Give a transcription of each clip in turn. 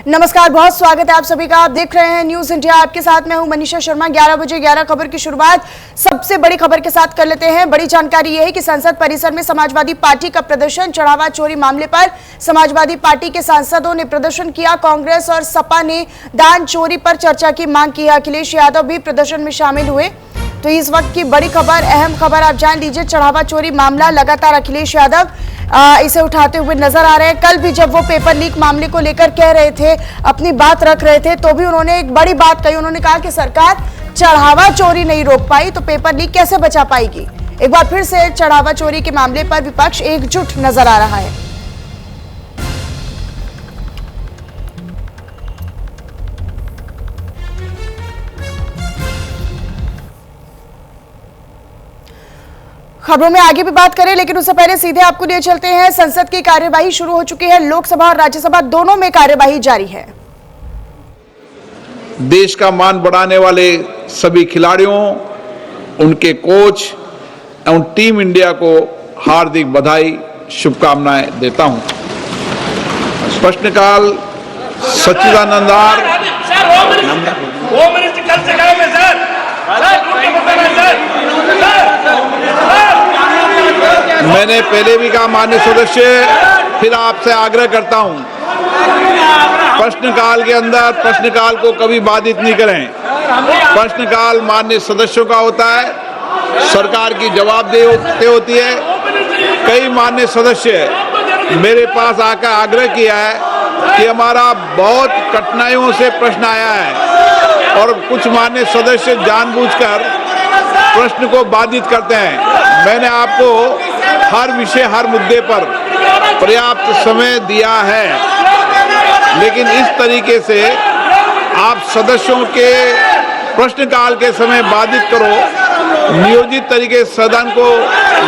नमस्कार, बहुत स्वागत है आप सभी का। आप देख रहे हैं न्यूज इंडिया। आपके साथ मैं हूं मनीषा शर्मा। 11 बजे 11 खबर की शुरुआत सबसे बड़ी खबर के साथ कर लेते हैं। बड़ी जानकारी यह है कि संसद परिसर में समाजवादी पार्टी का प्रदर्शन। चढ़ावा चोरी मामले पर समाजवादी पार्टी के सांसदों ने प्रदर्शन किया। कांग्रेस और सपा ने दान चोरी पर चर्चा की मांग की है। अखिलेश यादव भी प्रदर्शन में शामिल हुए। तो इस वक्त की बड़ी खबर, अहम खबर आप जान लीजिए। चढ़ावा चोरी मामला लगातार अखिलेश यादव इसे उठाते हुए नजर आ रहे हैं। कल भी जब वो पेपर लीक मामले को लेकर कह रहे थे, अपनी बात रख रहे थे, तो भी उन्होंने एक बड़ी बात कही। उन्होंने कहा कि सरकार चढ़ावा चोरी नहीं रोक पाई तो पेपर लीक कैसे बचा पाएगी। एक बार फिर से चढ़ावा चोरी के मामले पर विपक्ष एकजुट नजर आ रहा है। खबरों में आगे भी बात करें, लेकिन उससे पहले सीधे आपको लिए चलते हैं। संसद की कार्यवाही शुरू हो चुकी है। लोकसभा और राज्यसभा दोनों में कार्यवाही जारी है। देश का मान बढ़ाने वाले सभी खिलाड़ियों, उनके कोच एवं टीम इंडिया को हार्दिक बधाई, शुभकामनाएं देता हूं। प्रश्नकाल सच्चिदानंद मैंने पहले भी कहा, माननीय सदस्य, फिर आपसे आग्रह करता हूं, प्रश्नकाल के अंदर प्रश्नकाल को कभी बाधित नहीं करें। प्रश्नकाल माननीय सदस्यों का होता है, सरकार की जवाबदेही होती है। कई माननीय सदस्य मेरे पास आकर आग्रह किया है कि हमारा बहुत कठिनाइयों से प्रश्न आया है और कुछ माननीय सदस्य जानबूझकर प्रश्न को बाधित करते हैं। मैंने आपको हर विषय, हर मुद्दे पर पर्याप्त समय दिया है, लेकिन इस तरीके से आप सदस्यों के प्रश्नकाल के समय बाधित करो, नियोजित तरीके से सदन को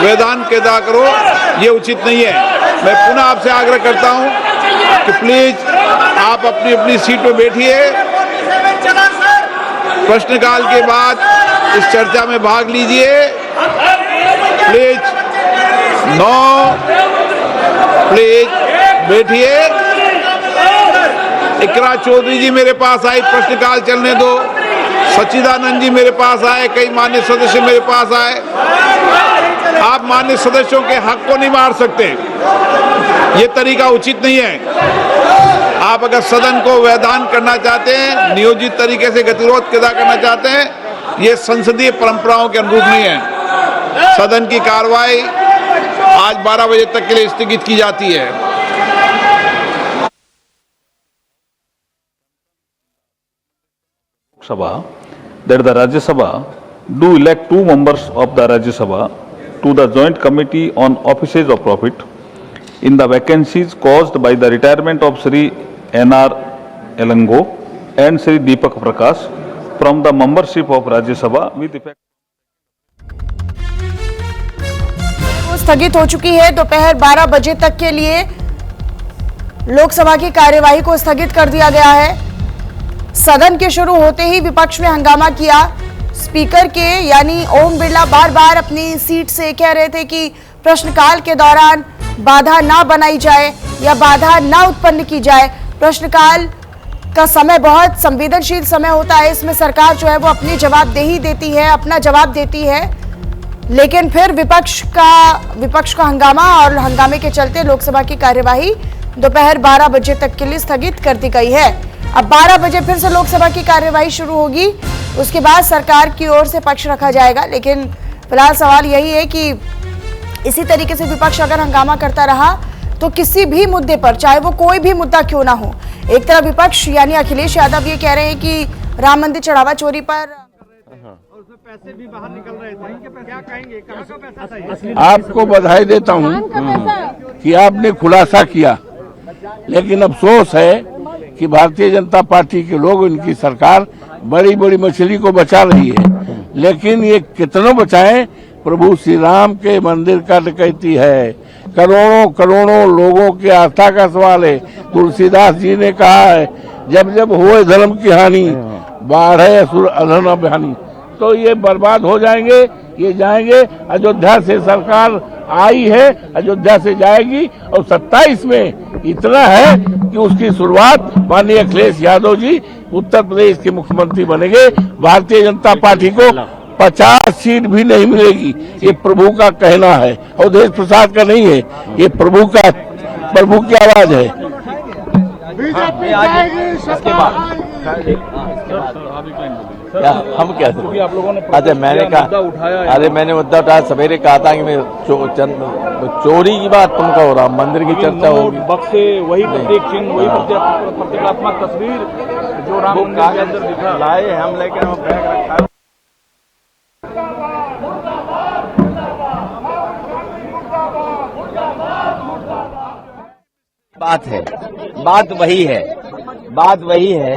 वेदांत केदा करो, ये उचित नहीं है। मैं पुनः आपसे आग्रह करता हूं कि प्लीज आप अपनी अपनी सीट पर बैठिए। प्रश्नकाल के बाद इस चर्चा में भाग लीजिए। प्लीज प्लीज बैठिए। इकरा चौधरी जी मेरे पास आई, प्रश्नकाल चलने दो। सच्चिदानंद जी मेरे पास आए, कई माननीय सदस्य मेरे पास आए। आप माननीय सदस्यों के हक को नहीं मार सकते, ये तरीका उचित नहीं है। आप अगर सदन को वैधान करना चाहते हैं, नियोजित तरीके से गतिरोध पैदा करना चाहते हैं, ये संसदीय परंपराओं के अनुरूप नहीं है। सदन की कार्रवाई आज 12 बजे तक के लिए स्थगित की जाती है। Sabha that the Rajya Sabha do elect 2 members of the Rajya Sabha to the Joint Committee on Offices of Profit in the vacancies caused by the retirement of Sri N.R. Elango and Sri Deepak Prakash from the membership of Rajya Sabha with effect. स्थगित हो चुकी है। दोपहर 12 बजे तक के लिए लोकसभा की कार्यवाही को स्थगित कर दिया गया है। सदन के शुरू होते ही विपक्ष ने हंगामा किया। स्पीकर के यानी ओम बिरला बार बार अपनी सीट से कह रहे थे कि प्रश्नकाल के दौरान बाधा ना बनाई जाए या बाधा ना उत्पन्न की जाए। प्रश्नकाल का समय बहुत संवेदनशील समय होता है, इसमें सरकार जो है वो अपनी जवाबदेही देती है, अपना जवाब देती है। लेकिन फिर विपक्ष का हंगामा और हंगामे के चलते लोकसभा की कार्यवाही दोपहर 12 बजे तक के लिए स्थगित कर दी गई है। अब 12 बजे फिर से लोकसभा की कार्यवाही शुरू होगी। उसके बाद सरकार की ओर से पक्ष रखा जाएगा। लेकिन फिलहाल सवाल यही है कि इसी तरीके से विपक्ष अगर हंगामा करता रहा तो किसी भी मुद्दे पर, चाहे वो कोई भी मुद्दा क्यों ना हो, एक तरफ विपक्ष यानी अखिलेश यादव ये कह रहे हैं कि राम मंदिर चढ़ावा चोरी पर पैसे भी बाहर निकल रहे थे, क्या कहेंगे, कहां का पैसा था ये? आपको बधाई देता हूं कि आपने खुलासा किया, लेकिन अफसोस है कि भारतीय जनता पार्टी के लोग, इनकी सरकार बड़ी बड़ी मछली को बचा रही है, लेकिन ये कितनों बचाएं। प्रभु श्री राम के मंदिर का डकैती है, करोड़ों करोड़ों लोगों की आस्था का सवाल है। तुलसीदास जी ने कहा है, जब जब होए धर्म की हानि, बाढ़े असुर अधर्म बहानी, तो ये बर्बाद हो जाएंगे। ये जाएंगे। अयोध्या से सरकार आई है, अयोध्या से जाएगी और 27 में इतना है कि उसकी शुरुआत माननीय अखिलेश यादव जी उत्तर प्रदेश के मुख्यमंत्री बनेंगे। भारतीय जनता पार्टी को 50 सीट भी नहीं मिलेगी, ये प्रभु का कहना है, अवधेश प्रसाद का नहीं है, ये प्रभु की आवाज है। हम क्या आप लोगों ने अच्छा मैंने कहा अरे मैंने मुद्दा उठाया, सवेरे कहा था कि मैं चोरी की बात तुम कहो रहा, मंदिर की चर्चा होगी, बक्से वही प्रतीक चिन्ह, वही प्रतीकात्मक तस्वीर जो राम मंदिर के अंदर दिखा लाए हम, लेकिन हम बैग रखा बात है, बात वही है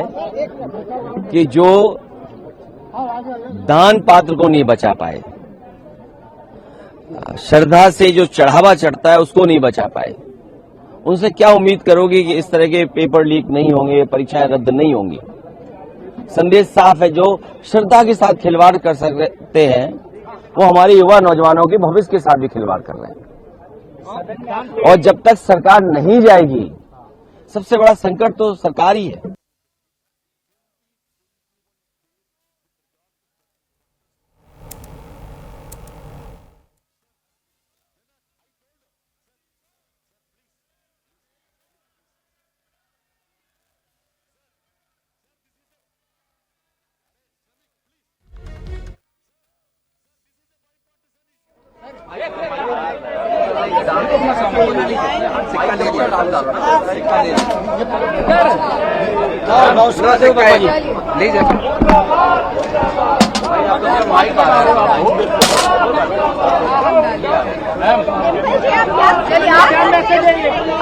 कि जो दान पात्र को नहीं बचा पाए, श्रद्धा से जो चढ़ावा चढ़ता है उसको नहीं बचा पाए, उनसे क्या उम्मीद करोगे कि इस तरह के पेपर लीक नहीं होंगे, परीक्षाएं रद्द नहीं होंगी। संदेश साफ है, जो श्रद्धा के साथ खिलवाड़ कर सकते हैं वो हमारे युवा नौजवानों के भविष्य के साथ भी खिलवाड़ कर रहे हैं। और जब तक सरकार नहीं जाएगी, सबसे बड़ा संकट तो सरकार ही है।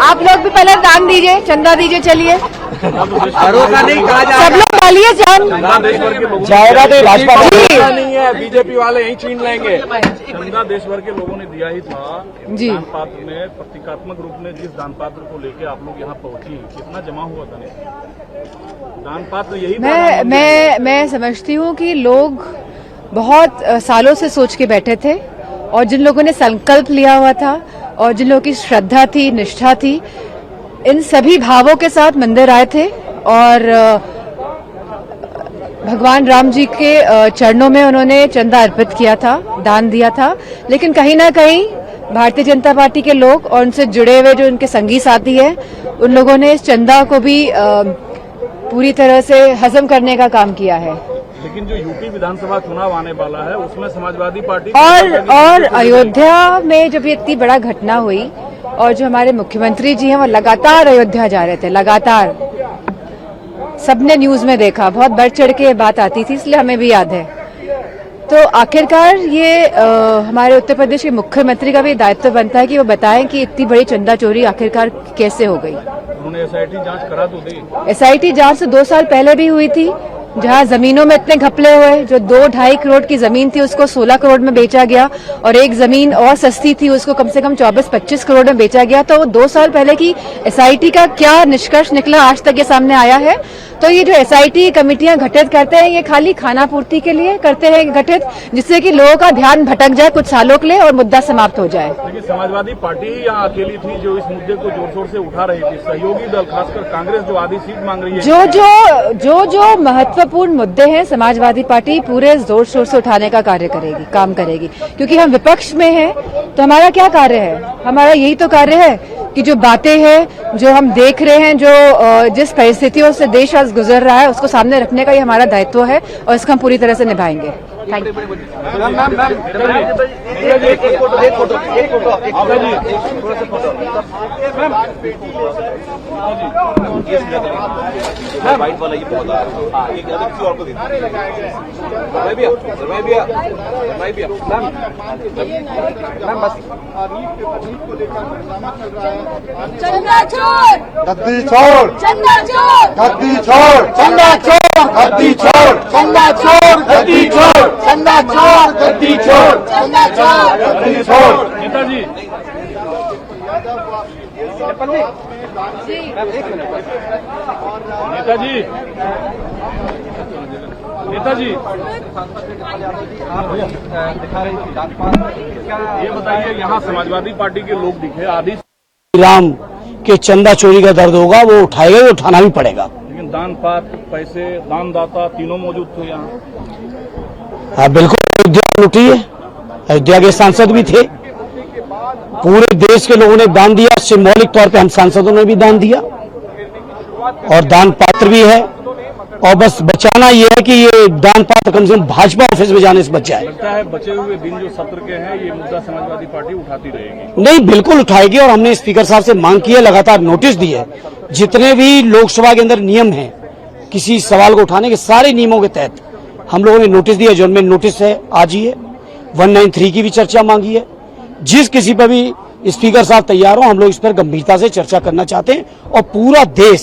आप लोग भी पहले दान दीजिए, चंदा दीजिए, चलिए भरोसा नहीं कहा जा सब लोग डालिए जान जाएगा तो भाजपा नहीं है, बीजेपी वाले यही छीन लेंगे। चंदा देश भर के लोगों ने दिया ही था जी। दान पात्र में प्रतीकात्मक रूप में जिस दान पात्र को लेके आप लोग यहाँ पहुंची, कितना जमा हुआ था दान पात्र? यही मैं समझती हूँ कि लोग बहुत सालों से सोच के बैठे थे और जिन लोगों ने संकल्प लिया हुआ था और जिन लोगों की श्रद्धा थी, निष्ठा थी, इन सभी भावों के साथ मंदिर आए थे और भगवान राम जी के चरणों में उन्होंने चंदा अर्पित किया था, दान दिया था। लेकिन कहीं ना कहीं भारतीय जनता पार्टी के लोग और उनसे जुड़े हुए जो उनके संगी साथी हैं, उन लोगों ने इस चंदा को भी पूरी तरह से हजम करने का काम किया है। लेकिन जो यूपी विधानसभा चुनाव आने वाला है उसमें समाजवादी पार्टी और अयोध्या में जब ये इतनी बड़ा घटना हुई और जो हमारे मुख्यमंत्री जी हैं वो लगातार अयोध्या जा रहे थे, लगातार सबने न्यूज में देखा, बहुत बढ़ चढ़ के बात आती थी, इसलिए हमें भी याद है। तो आखिरकार ये हमारे उत्तर प्रदेश के मुख्यमंत्री का भी दायित्व बनता है कि वो बताएं कि इतनी बड़ी चंदा चोरी आखिरकार कैसे हो गई। उन्होंने एसआईटी जांच करा तो दी। एसआईटी जांच तो 2 साल पहले भी हुई थी, जहां जमीनों में इतने घपले हुए, जो 2-2.5 करोड़ की जमीन थी उसको 16 करोड़ में बेचा गया और एक जमीन और सस्ती थी उसको कम से कम 24-25 करोड़ में बेचा गया। तो 2 साल पहले की एसआईटी का क्या निष्कर्ष निकला, आज तक ये सामने आया है। तो ये जो एसआईटी कमेटियां गठित करते हैं, ये खाली खाना पूर्ति के लिए करते हैं गठित, जिससे कि लोगों का ध्यान भटक जाए कुछ सालों के लिए और मुद्दा समाप्त हो जाए। लेकिन समाजवादी पार्टी ही यहाँ अकेली थी जो इस मुद्दे को जोर शोर से उठा रही थी। सहयोगी दल खासकर कांग्रेस जो आधी सीट मांग रही है, जो महत्वपूर्ण मुद्दे हैं, समाजवादी पार्टी पूरे जोर शोर से उठाने का कार्य करेगी, काम करेगी। क्योंकि हम विपक्ष में हैं तो हमारा क्या कार्य है? हमारा यही तो कार्य है कि जो बातें हैं, जो हम देख रहे हैं, जो जिस परिस्थितियों से देश आज गुजर रहा है उसको सामने रखने का ये हमारा दायित्व है और इसको हम पूरी तरह से निभाएंगे। Thank you. चंदा चोर, गद्दी छोड़, चंदा चोर, गद्दी छोड़, चंदा चोर, गद्दी छोड़, चंदा चोर, गद्दी छोड़, चंदा चोर, गद्दी छोड़, चंदा चोर, गद्दी छोड़। नेताजी नेताजी नेताजी ये बताइए, यहाँ समाजवादी पार्टी के लोग दिखे आधी, राम के चंदा चोरी का दर्द होगा, वो उठाएगा, वो उठाना भी पड़ेगा। लेकिन दान पात्र, पैसे, दानदाता तीनों मौजूद थे यहाँ। हाँ बिल्कुल, अयोध्या लूटी है, अयोध्या के सांसद भी थे, पूरे देश के लोगों ने दान दिया, सिंबॉलिक तौर पे हम सांसदों ने भी दान दिया और दान पात्र भी है। और बस बचाना ये है कि ये दान पात्र कम से कम भाजपा ऑफिस में जाने से बच जाए। लगता है बचे हुए दिन जो सत्र के हैं ये मुद्दा समाजवादी पार्टी उठाती रहेगी। नहीं, बिल्कुल उठाएगी और हमने स्पीकर साहब से मांग की है, लगातार नोटिस दी है। जितने भी लोकसभा के अंदर नियम हैं किसी सवाल को उठाने के, सारे नियमों के तहत हम लोगों ने नोटिस दिया। जो उनमें नोटिस है आज ही है, 193 की भी चर्चा मांगी है। जिस किसी पर भी स्पीकर साहब तैयार हो, हम लोग इस पर गंभीरता से चर्चा करना चाहते हैं और पूरा देश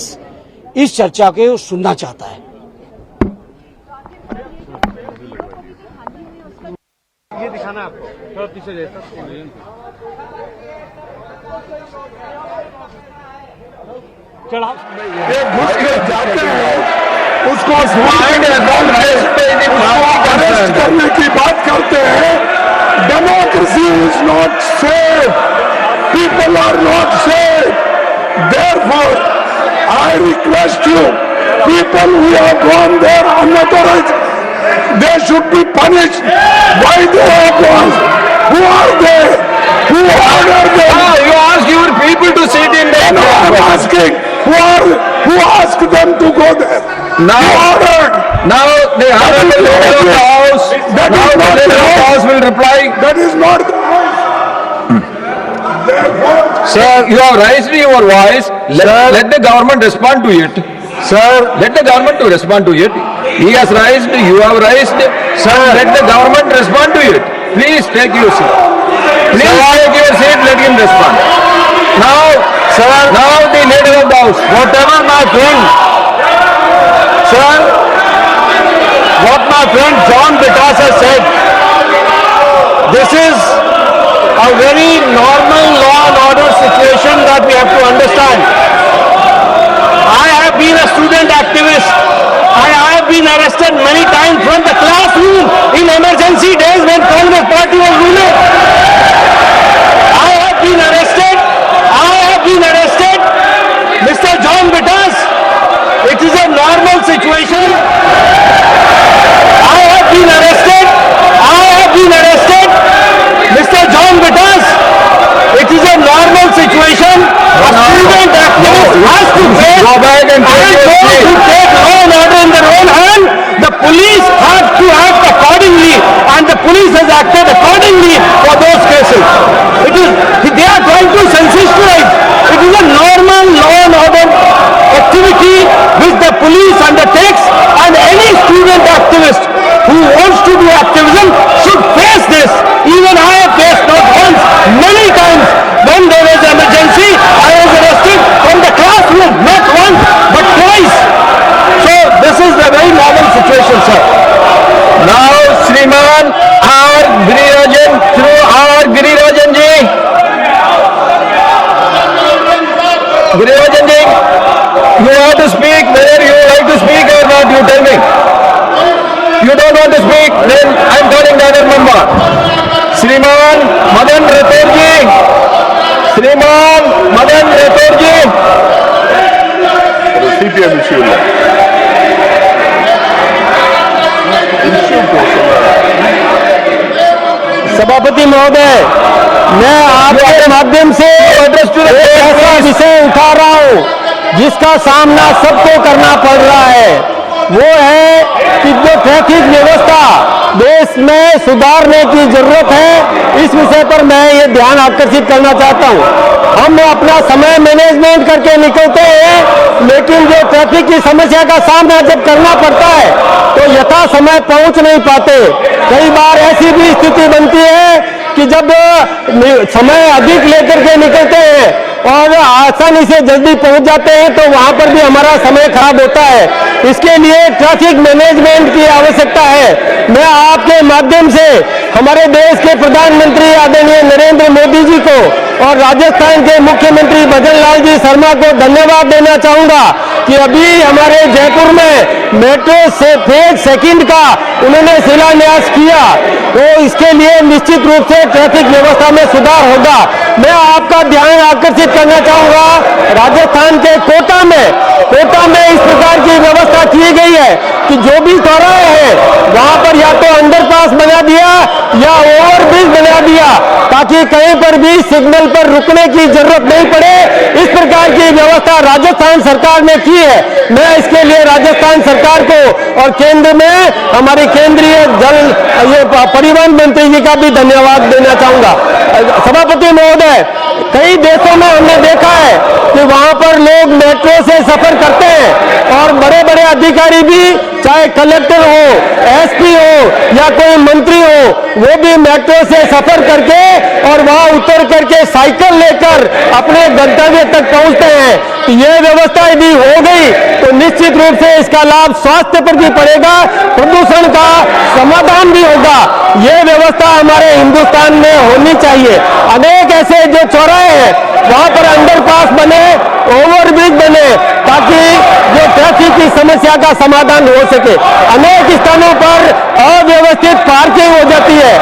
इस चर्चा को सुनना चाहता है। ये दिखाना आप थोड़ा पीछे रहता चढ़ा घुस के जाते हैं उसको अरेस्ट करने की बात करते हैं। Democracy is not safe, people are not safe. Therefore I request you, people who have gone there unauthorised, they should be punished. Why they have gone? Who are they? Who ordered them? You ask your people to sit in there. No, I'm asking. Who asked them to go there? Now, Who ordered? now the honorable leader of the house, That now is the not leader the of the house will reply. That is not the Therefore, Sir, you have raised your voice. Let the government respond to it. Sir, let the government to respond to it. He has raised, you have raised. Sir, let the government respond to it. Please take your seat. Please take your seat. Let him respond. Now, sir, now the leader of the house. Whatever my friend, sir, what my friend John Bitas has said. This is a very normal law and order situation that we have to understand. I have been a student activist. I have been arrested many times from the classroom in emergency days when Congress party was ruling. I have been arrested. I have been arrested. Mr. John Bitas, it is a normal situation. I have been arrested. I have been arrested. Mr. John Bitas, it is a normal situation. A student activist has to face and those who take law and order in their own hand. The police have to act accordingly, and the police has acted accordingly for those cases. It is, they are trying to sensationalize. It is a normal law and order activity which the police undertakes, and any student activist who wants to do activism should face this. Even I have faced not once, many times. When there was emergency, I was arrested from the classroom, not once, but twice. So this is a very normal situation, sir. Now, Shriman R. Girirajan, through R. Girirajan ji. Girirajan ji, you want to speak, whether you like to speak or not, you tell me. You don't want to speak, then I am calling the other member. Shriman Madan Rathore ji. Shriman Madan Rathore ji. CPM issue है। सभापति महोदय, मैं आपके माध्यम से एक ऐसा विषय उठा रहा हूं जिसका सामना सबको करना पड़ रहा है। वो है कि जो ट्रैफिक व्यवस्था देश में सुधारने की जरूरत है, इस विषय पर मैं ये ध्यान आकर्षित करना चाहता हूँ। हम अपना समय मैनेजमेंट करके निकलते हैं, लेकिन जो ट्रैफिक की समस्या का सामना जब करना पड़ता है तो यथा समय पहुंच नहीं पाते। कई बार ऐसी भी स्थिति बनती है कि जब समय अधिक लेकर के निकलते हैं और आसानी से जल्दी पहुंच जाते हैं तो वहां पर भी हमारा समय खराब होता है। इसके लिए ट्रैफिक मैनेजमेंट की आवश्यकता है। मैं आपके माध्यम से हमारे देश के प्रधानमंत्री आदरणीय नरेंद्र मोदी जी को और राजस्थान के मुख्यमंत्री भजनलाल जी शर्मा को धन्यवाद देना चाहूंगा कि अभी हमारे जयपुर में मेट्रो से फेज 2 का उन्होंने शिलान्यास किया, तो इसके लिए निश्चित रूप से ट्रैफिक व्यवस्था में सुधार होगा। मैं आपका ध्यान आकर्षित करना चाहूंगा, राजस्थान के कोटा में इस प्रकार की व्यवस्था की गई है कि जो भी चौराहे हैं वहां पर या तो अंडरपास बना दिया या ओवरब्रिज बना दिया, ताकि कहीं पर भी सिग्नल पर रुकने की जरूरत नहीं पड़े। इस प्रकार की व्यवस्था राजस्थान सरकार ने की है। मैं इसके लिए राजस्थान सरकार को और केंद्र में हमारे केंद्रीय परिवहन मंत्री जी का भी धन्यवाद देना चाहूंगा। सभापति महोदय, कई देशों में हमने देखा है कि वहां पर लोग मेट्रो से सफर करते हैं और बड़े बड़े अधिकारी भी, चाहे कलेक्टर हो, एसपी हो या कोई मंत्री हो, वो भी मेट्रो से सफर करके और वहां उतर करके साइकिल लेकर अपने गंतव्य तक पहुंचते हैं। तो ये व्यवस्था यदि हो गई तो निश्चित रूप से इसका लाभ स्वास्थ्य पर भी पड़ेगा, प्रदूषण का समाधान भी होगा। ये व्यवस्था हमारे हिंदुस्तान में होनी चाहिए। अनेक ऐसे जो चौराहे हैं वहां पर अंडरपास बने, ओवरब्रिज बने, ताकि जो ट्रैफिक की समस्या का समाधान हो सके। अनेक स्थानों पर अव्यवस्थित पार्किंग हो जाती है,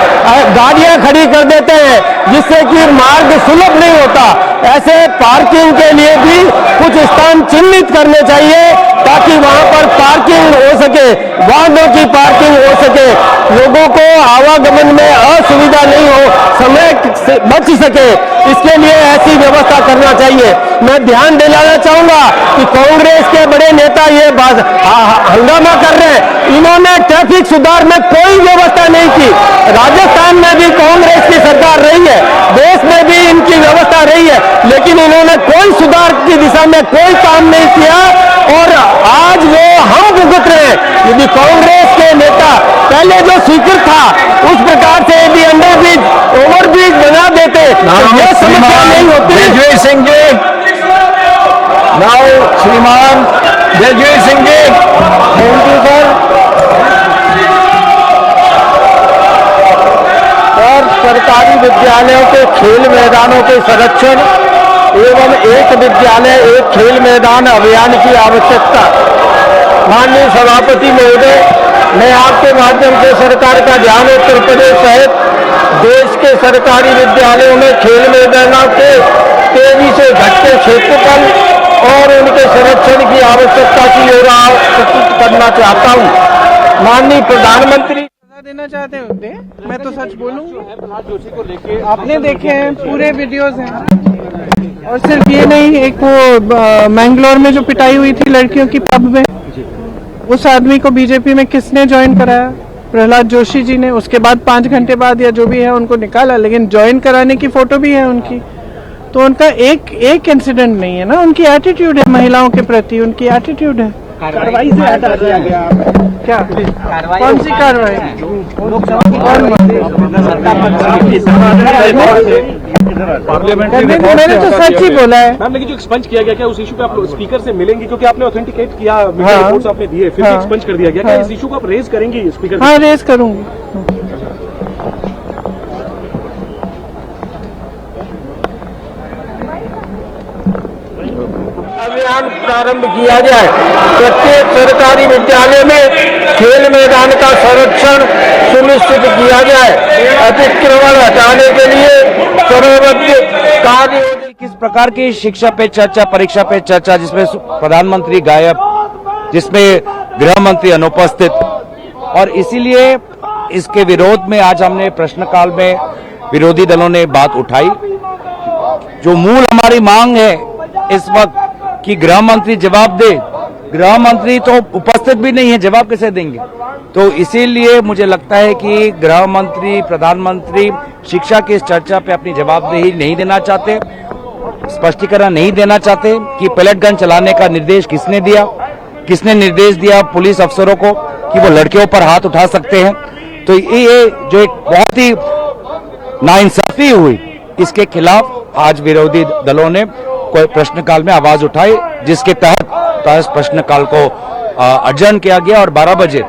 गाड़ियां खड़ी कर देते हैं जिससे कि मार्ग सुलभ नहीं होता। ऐसे पार्किंग के लिए भी कुछ स्थान चिन्हित करने चाहिए ताकि वहां पर पार्किंग हो सके, वाहनों की पार्किंग हो सके, लोगों को आवागमन में असुविधा नहीं हो, समय से बच सके। इसके लिए ऐसी व्यवस्था करना चाहिए। मैं ध्यान दिलाना चाहूंगा कि कांग्रेस के बड़े नेता ये हंगामा कर रहे हैं, इन्होंने ट्रैफिक सुधार में कोई व्यवस्था नहीं की। राजस्थान में भी कांग्रेस की सरकार रही है, देश में भी इनकी व्यवस्था रही है, लेकिन इन्होंने कोई सुधार की दिशा में कोई काम नहीं किया और आज वो हम भुगत रहे हैं। यदि कांग्रेस के नेता पहले जो स्वीकृत था उस प्रकार से यदि अंडरब्रिज, ओवरब्रिज बना देते तो यह समस्या नहीं होती। जयजय सिंह जी, नाउ श्रीमान Jayjay Singh ji. Thank you sir. और सरकारी विद्यालयों के खेल मैदानों के संरक्षण एवं एक विद्यालय एक खेल मैदान अभियान की आवश्यकता। माननीय सभापति महोदय, मैं आपके माध्यम से सरकार का ध्यान उत्तर प्रदेश सहित देश के सरकारी विद्यालयों में खेल मैदानों के तेजी से घटते क्षेत्रफल और उनके संरक्षण की आवश्यकता की ओर सूचित करना चाहता हूं। माननीय प्रधानमंत्री देना चाहते होते, मैं तो सच बोलूं, प्रहलाद जोशी को लेके आपने देखे हैं, पूरे वीडियोस हैं। और सिर्फ ये नहीं, एक वो मैंगलोर में जो पिटाई हुई थी लड़कियों की पब में, उस आदमी को बीजेपी में किसने ज्वाइन कराया? प्रहलाद जोशी जी ने। उसके बाद 5 घंटे बाद या जो भी है उनको निकाला, लेकिन ज्वाइन कराने की फोटो भी है उनकी। तो उनका एक इंसिडेंट नहीं है ना, उनकी एटीट्यूड है महिलाओं के प्रति, उनकी एटीट्यूड है। कार्रवाई से हटा दिया गया क्या? कौन सी कार्रवाई? मैंने तो सच ही बोला है मैम। लेकिन जो एक्सपंज किया गया, क्या उस इशू पे आप स्पीकर से मिलेंगे? क्योंकि आपने ऑथेंटिकेट किया, रिपोर्ट्स आपने दिए, फिर एक्सपंज कर दिया गया। क्या इस इशू को आप रेज करेंगे स्पीकर? हाँ, रेज करूंगी। अभियान प्रारंभ किया जाए। प्रत्येक सरकारी विद्यालय में खेल मैदान का संरक्षण सुनिश्चित किया जाए। अतिक्रमण हटाने के लिए समयबद्ध कार्य। किस प्रकार की शिक्षा पे चर्चा, परीक्षा पे चर्चा, जिसमें प्रधानमंत्री गायब, जिसमें गृह मंत्री अनुपस्थित, और इसीलिए इसके विरोध में आज हमने प्रश्नकाल में विरोधी दलों ने बात उठाई। जो मूल हमारी मांग है इस वक्त कि गृह मंत्री जवाब दे, गृह मंत्री तो उपस्थित भी नहीं है, जवाब कैसे देंगे? तो इसीलिए मुझे लगता है कि गृह मंत्री, प्रधानमंत्री शिक्षा की इस चर्चा पे अपनी जवाबदेही नहीं देना चाहते, स्पष्टीकरण नहीं देना चाहते कि पैलेट गन चलाने का निर्देश किसने दिया, किसने निर्देश दिया पुलिस अफसरों को कि वो लड़कियों पर हाथ उठा सकते हैं। तो ये जो एक बहुत ही नाइंसाफी हुई, इसके खिलाफ आज विरोधी दलों ने कोई प्रश्नकाल में आवाज उठाई, जिसके तहत प्रश्नकाल को अडजर्न किया गया और 12 बजे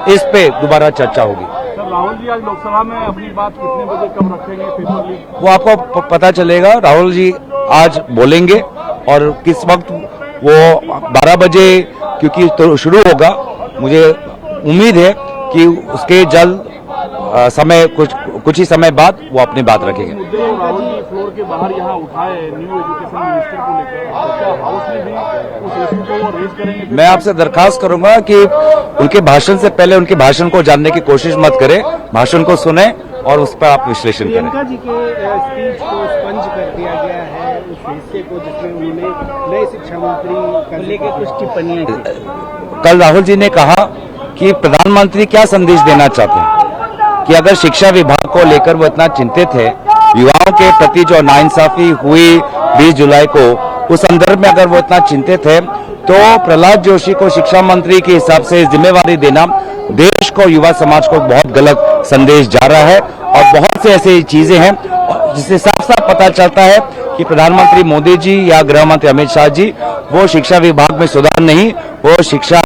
इस पे दोबारा चर्चा होगी। राहुल जी आज लोकसभा में अपनी बात कितने बजे कब रखेंगे पेपर लीक? वो आपको पता चलेगा। राहुल जी आज बोलेंगे और किस वक्त वो 12 बजे क्योंकि तो शुरू होगा, मुझे उम्मीद है कि उसके जल्द समय कुछ ही समय बाद वो अपनी बात रखेंगे। राहुल जी फ्लोर के बाहर यहाँ उठाए न्यू एजुकेशन मिनिस्टर को लेकर, क्या हाउस में भी उस इशू को रेज करेंगे? मैं आपसे दरखास्त करूंगा कि उनके भाषण से पहले उनके भाषण को जानने की कोशिश मत करें, भाषण को सुने और उस पर आप विश्लेषण करें। प्रियंका जी के स्पीच को स्पंज कर दिया गया है, उस हिस्से को जिसमें उन्होंने नए शिक्षा मंत्री को लेकर कुछ टिप्पणियां की। कल राहुल जी ने कहा कि प्रधानमंत्री क्या संदेश देना चाहते हैं कि अगर शिक्षा विभाग को लेकर वो इतना चिंतित है, युवाओं के प्रति जो नाइंसाफी हुई 20 जुलाई को, उस संदर्भ में अगर वो इतना चिंतित है तो प्रहलाद जोशी को शिक्षा मंत्री के हिसाब से जिम्मेवारी देना देश को, युवा समाज को बहुत गलत संदेश जा रहा है। और बहुत से ऐसी चीजें हैं जिससे साफ साफ पता चलता है कि प्रधानमंत्री मोदी जी या गृह मंत्री अमित शाह जी वो शिक्षा विभाग में सुधार नहीं, वो शिक्षा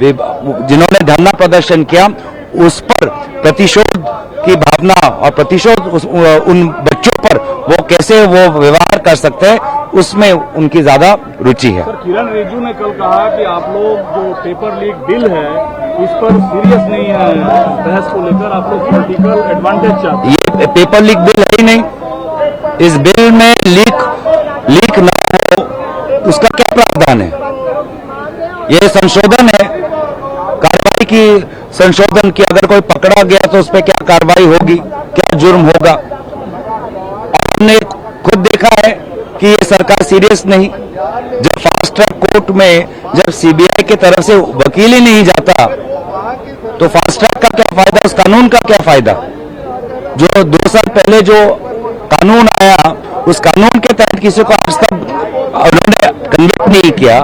जिन्होंने धरना प्रदर्शन किया उस पर प्रतिशोध की भावना और प्रतिशोध उन बच्चों पर वो कैसे वो व्यवहार कर सकते हैं, उसमें उनकी ज्यादा रुचि है। सर, किरण रिजिजू ने कल कहा कि आप लोग जो पेपर लीक बिल है इस पर सीरियस नहीं है, बहस को लेकर आप लोग पॉलिटिकल एडवांटेज चाहते हैं। ये पेपर लीक बिल है ही नहीं। इस बिल में लीक ना हो उसका क्या प्रावधान है? ये संशोधन है, कार्रवाई की संशोधन की, अगर कोई पकड़ा गया तो उस पर क्या कार्रवाई होगी, क्या जुर्म होगा। और हमने खुद देखा है कि ये सरकार सीरियस नहीं। जब फास्ट ट्रैक कोर्ट में जब सीबीआई की तरफ से वकील ही नहीं जाता तो फास्ट ट्रैक का क्या फायदा, उस कानून का क्या फायदा? जो 2 साल पहले जो कानून आया उस कानून के तहत किसी को आज तक उन्होंने कन्विक्ट नहीं किया,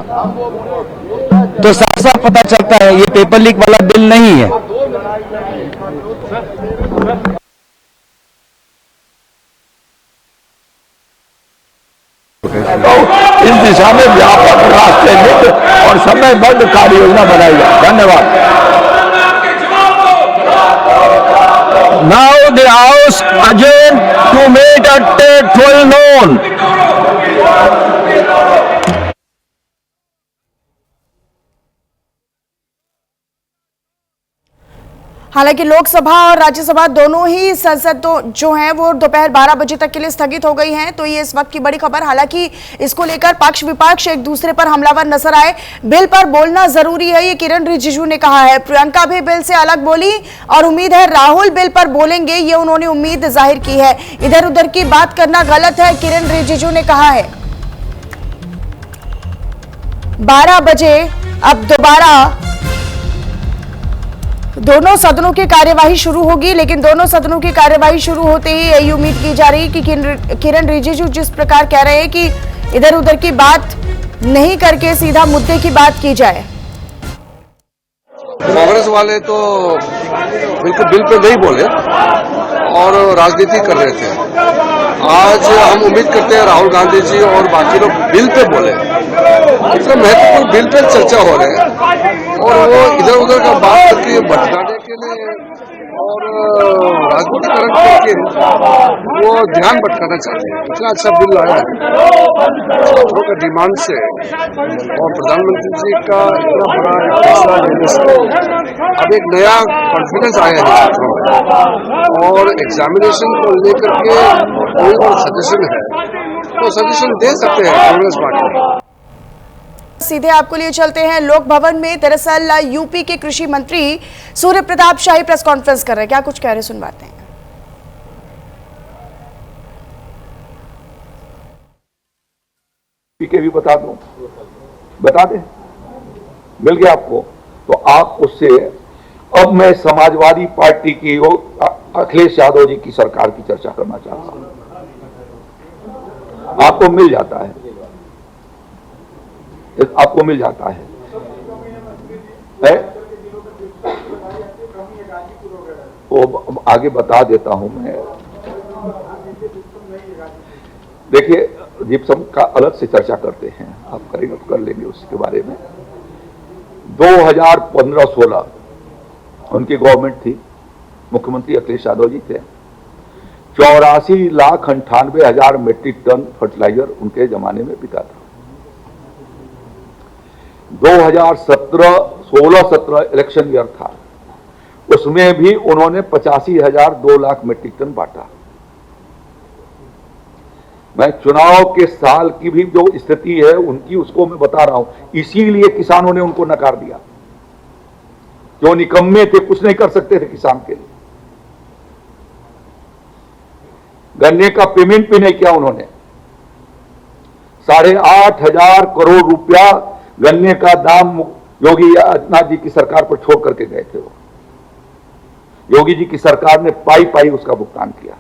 तो साफ साफ पता चलता है ये पेपर लीक वाला बिल नहीं है। इस दिशा में व्यापक राष्ट्रीय और समयबद्ध कार्य योजना बनाई जाए। धन्यवाद। Now the House adjourned to meet at 12 noon. हालांकि लोकसभा और राज्यसभा दोनों ही संसद जो हैं वो दोपहर 12 बजे तक के लिए स्थगित हो गई हैं, तो ये इस वक्त की बड़ी खबर। हालांकि इसको लेकर पक्ष विपक्ष एक दूसरे पर हमलावर नजर आए। बिल पर बोलना जरूरी है, ये किरण रिजिजू ने कहा है। प्रियंका भी बिल से अलग बोली और उम्मीद है राहुल बिल पर बोलेंगे, ये उन्होंने उम्मीद जाहिर की है। इधर उधर की बात करना गलत है, किरण रिजिजू ने कहा है। 12 बजे अब दोबारा दोनों सदनों की कार्यवाही शुरू होगी, लेकिन दोनों सदनों की कार्यवाही शुरू होते ही यही उम्मीद की जा रही कि किरण रिजिजू जिस प्रकार कह रहे हैं कि इधर उधर की बात नहीं करके सीधा मुद्दे की बात की जाए। कांग्रेस वाले तो बिल्कुल बिल पे नहीं बोले और राजनीति कर रहे थे। आज हम उम्मीद करते हैं राहुल गांधी जी और बाकी लोग बिल पे बोले। इतना महत्वपूर्ण बिल पे चर्चा हो रही है और वो इधर उधर का बात करके भटकाने के लिए और राजनीतिकरण करके वो ध्यान भटकाना चाहते हैं। इतना अच्छा बिल लाया है छात्रों का डिमांड से और प्रधानमंत्री जी का इतना बड़ा फैसला लेने से अब एक नया कॉन्फिडेंस आया है छात्रों में। और एग्जामिनेशन को लेकर के कोई और सजेशन है तो सजेशन दे सकते हैं कांग्रेस पार्टी। सीधे आपको लिए चलते हैं लोक भवन में। दरअसल यूपी के कृषि मंत्री सूर्य प्रताप शाही प्रेस कॉन्फ्रेंस कर रहे हैं, क्या कुछ कह रहे सुनवाते हैं। के भी बता दूं, बता दें, मिल गया आपको तो आप उससे। अब मैं समाजवादी पार्टी की अखिलेश यादव जी की सरकार की चर्चा करना चाहता हूं, आपको मिल जाता है, आपको मिल जाता है? वो आगे बता देता हूं मैं। देखिए, जिप्सम का अलग से चर्चा करते हैं, आप करेंगे तो कर लेंगे उसके बारे में। 2015-16 उनकी गवर्नमेंट थी, मुख्यमंत्री अखिलेश यादव जी थे। 84,98,000 मेट्रिक टन फर्टिलाइजर उनके जमाने में बिका था। 2016-17 इलेक्शन ईयर था, उसमें भी उन्होंने 85,002 मेट्रिक टन बांटा। मैं चुनाव के साल की भी जो स्थिति है उनकी, उसको मैं बता रहा हूं, इसीलिए किसानों ने उनको नकार दिया। जो निकम्मे थे, कुछ नहीं कर सकते थे किसान के लिए। गन्ने का पेमेंट भी नहीं किया उन्होंने। 8,500 करोड़ रुपया गन्ने का दाम योगी आदित्यनाथ जी की सरकार पर छोड़ करके गए थे। वो योगी जी की सरकार ने पाई पाई उसका भुगतान किया।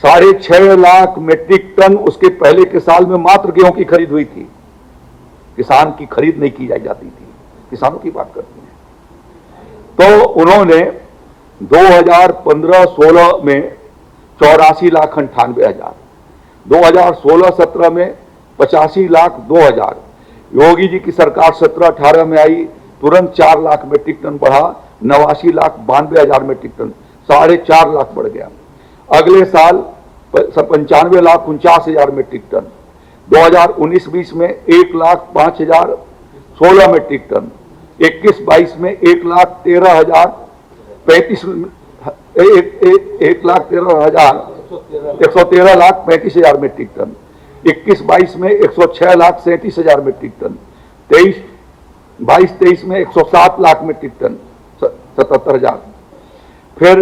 6.5 लाख मेट्रिक टन उसके पहले के साल में मात्र गेहूं की खरीद हुई थी। किसान की खरीद नहीं की जाती थी। किसानों की बात करते हैं तो उन्होंने 2015-16 में 84,98,000, 2016-17 में 85,02,000, योगी जी की सरकार 17-18 में आई, तुरंत 4 लाख मेट्रिक टन बढ़ा, 89,92,000 मेट्रिक टन, 4.5 लाख बढ़ गया। अगले साल 95,49,000 मेट्रिक टन, 2019-20 में 1,05,016 मेट्रिक टन, 21-22 में 1,13,35,000 मेट्रिक टन, 21-22 में 106,37,000 मेट्रिक टन, 22-23 में 107 लाख मेट्रिक टन, 77,000, फिर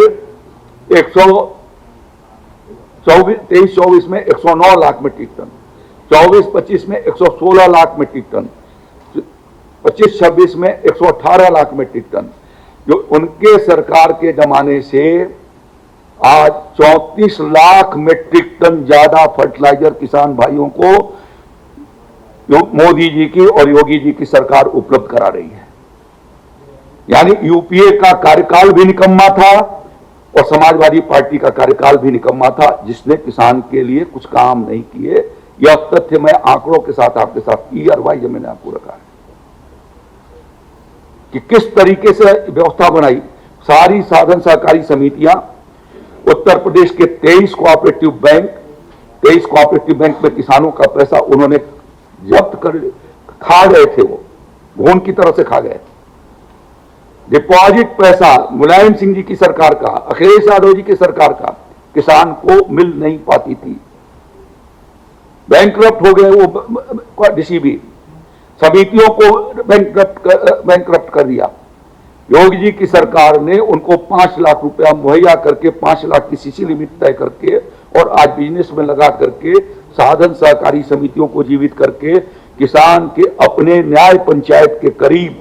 23-24 में 109 लाख मेट्रिक टन, 24-25 में 116 लाख मेट्रिक टन, 25-26 में 118 लाख मेट्रिक टन। जो उनके सरकार के जमाने से आज 34 लाख मेट्रिक टन ज्यादा फर्टिलाइजर किसान भाइयों को मोदी जी की और योगी जी की सरकार उपलब्ध करा रही है। यानी यूपीए का कार्यकाल भी निकम्मा था और समाजवादी पार्टी का कार्यकाल भी निकम्मा था, जिसने किसान के लिए कुछ काम नहीं किए। यह तथ्य मैं आंकड़ों के साथ आपके साथ ERY मैंने आपको रखा है कि किस तरीके से व्यवस्था बनाई। सारी साधन सहकारी समितियां, उत्तर प्रदेश के 23 कोऑपरेटिव बैंक में किसानों का पैसा उन्होंने जब्त कर खा गए थे। वो घून की तरह से खा गए। डिपॉजिट पैसा मुलायम सिंह जी की सरकार का, अखिलेश यादव जी की सरकार का किसान को मिल नहीं पाती थी। बैंकरप्ट हो गए वो डीसीबी, समितियों को बैंकरप्ट कर दिया। योगी जी की सरकार ने उनको 5 लाख रुपया मुहैया करके 5 लाख की सीसी लिमिट तय करके और आज बिजनेस में लगा करके साधन सहकारी समितियों को जीवित करके किसान के अपने न्याय पंचायत के करीब